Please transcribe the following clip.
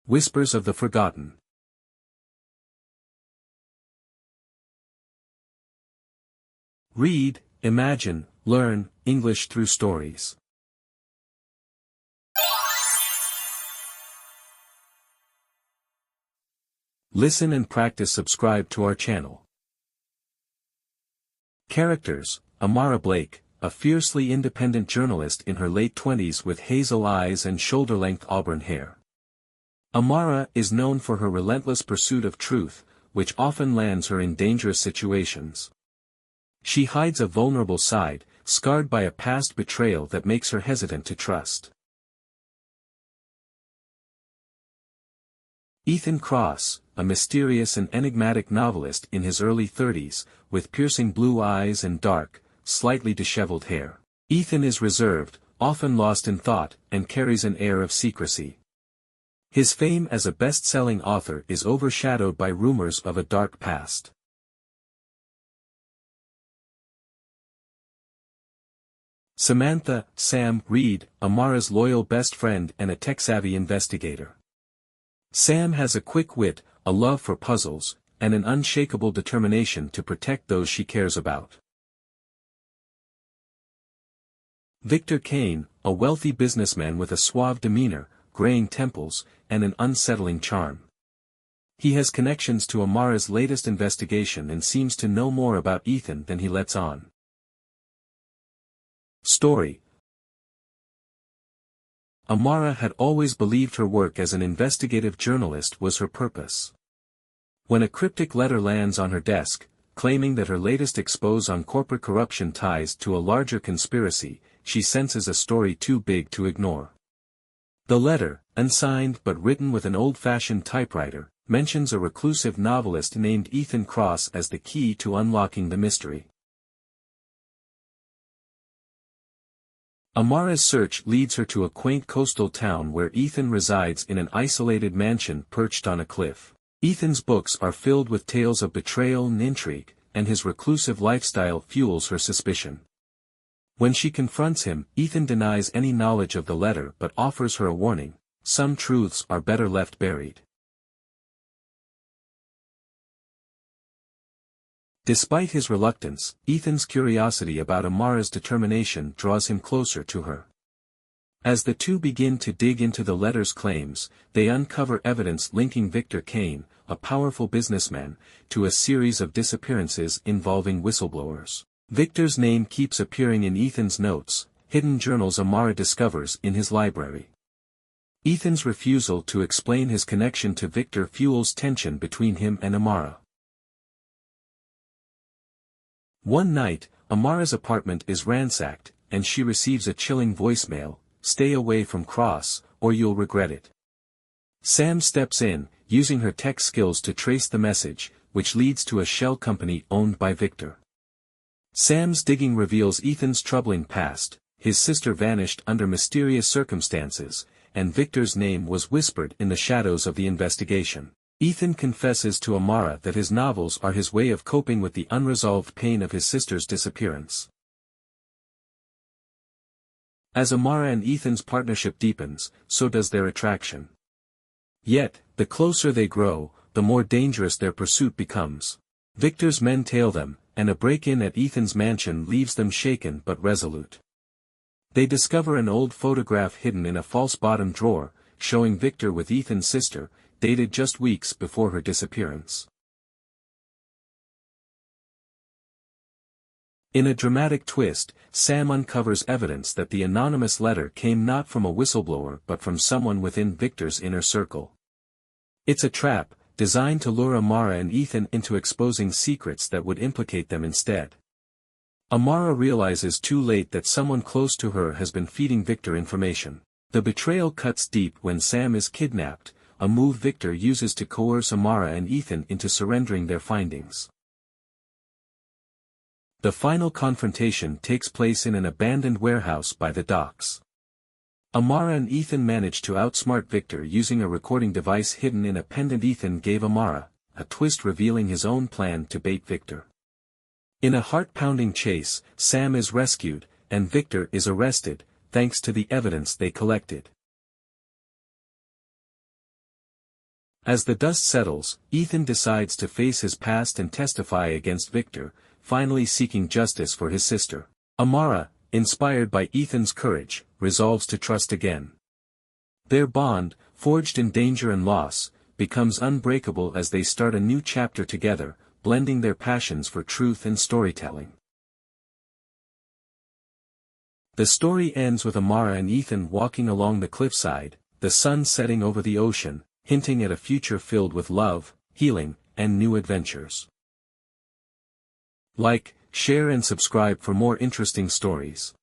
Whispers of the Forgotten. Read, imagine, learn English through stories. Listen and practice. Subscribe to our channel. Characters: Amara Blake, a fiercely independent journalist in her late 20s with hazel eyes and shoulder-length auburn hair. Amara is known for her relentless pursuit of truth, which often lands her in dangerous situations. She hides a vulnerable side, scarred by a past betrayal that makes her hesitant to trust. Ethan Cross, a mysterious and enigmatic novelist in his early 30s, with piercing blue eyes and dark, slightly disheveled hair. Ethan is reserved, often lost in thought, and carries an air of secrecy. His fame as a best-selling author is overshadowed by rumors of a dark past. Samantha, Sam Reed, Amara's loyal best friend and a tech-savvy investigator. Sam has a quick wit, a love for puzzles, and an unshakable determination to protect those she cares about. Victor Kane, a wealthy businessman with a suave demeanor, graying temples, and an unsettling charm. He has connections to Amara's latest investigation and seems to know more about Ethan than he lets on. Story: Amara had always believed her work as an investigative journalist was her purpose. When a cryptic letter lands on her desk, claiming that her latest expose on corporate corruption ties to a larger conspiracy, she senses a story too big to ignore. The letter, unsigned but written with an old-fashioned typewriter, mentions a reclusive novelist named Ethan Cross as the key to unlocking the mystery. Amara's search leads her to a quaint coastal town where Ethan resides in an isolated mansion perched on a cliff. Ethan's books are filled with tales of betrayal and intrigue, and his reclusive lifestyle fuels her suspicion. When she confronts him, Ethan denies any knowledge of the letter but offers her a warning: some truths are better left buried. Despite his reluctance, Ethan's curiosity about Amara's determination draws him closer to her. As the two begin to dig into the letter's claims, they uncover evidence linking Victor Kane, a powerful businessman, to a series of disappearances involving whistleblowers. Victor's name keeps appearing in Ethan's notes, hidden journals Amara discovers in his library. Ethan's refusal to explain his connection to Victor fuels tension between him and Amara. One night, Amara's apartment is ransacked, and she receives a chilling voicemail: "Stay away from Cross, or you'll regret it." Sam steps in, using her tech skills to trace the message, which leads to a shell company owned by Victor. Sam's digging reveals Ethan's troubling past: his sister vanished under mysterious circumstances, and Victor's name was whispered in the shadows of the investigation. Ethan confesses to Amara that his novels are his way of coping with the unresolved pain of his sister's disappearance. As Amara and Ethan's partnership deepens, so does their attraction. Yet, the closer they grow, the more dangerous their pursuit becomes. Victor's men tail them, and a break-in at Ethan's mansion leaves them shaken but resolute. They discover an old photograph hidden in a false bottom drawer, showing Victor with Ethan's sister, dated just weeks before her disappearance. In a dramatic twist, Sam uncovers evidence that the anonymous letter came not from a whistleblower but from someone within Victor's inner circle. It's a trap, designed to lure Amara and Ethan into exposing secrets that would implicate them instead. Amara realizes too late that someone close to her has been feeding Victor information. The betrayal cuts deep when Sam is kidnapped, a move Victor uses to coerce Amara and Ethan into surrendering their findings. The final confrontation takes place in an abandoned warehouse by the docks. Amara and Ethan manage to outsmart Victor using a recording device hidden in a pendant Ethan gave Amara, a twist revealing his own plan to bait Victor. In a heart-pounding chase, Sam is rescued, and Victor is arrested, thanks to the evidence they collected. As the dust settles, Ethan decides to face his past and testify against Victor, finally seeking justice for his sister. Amara, inspired by Ethan's courage, resolves to trust again. Their bond, forged in danger and loss, becomes unbreakable as they start a new chapter together, blending their passions for truth and storytelling. The story ends with Amara and Ethan walking along the cliffside, the sun setting over the ocean, hinting at a future filled with love, healing, and new adventures. Like, share and subscribe for more interesting stories.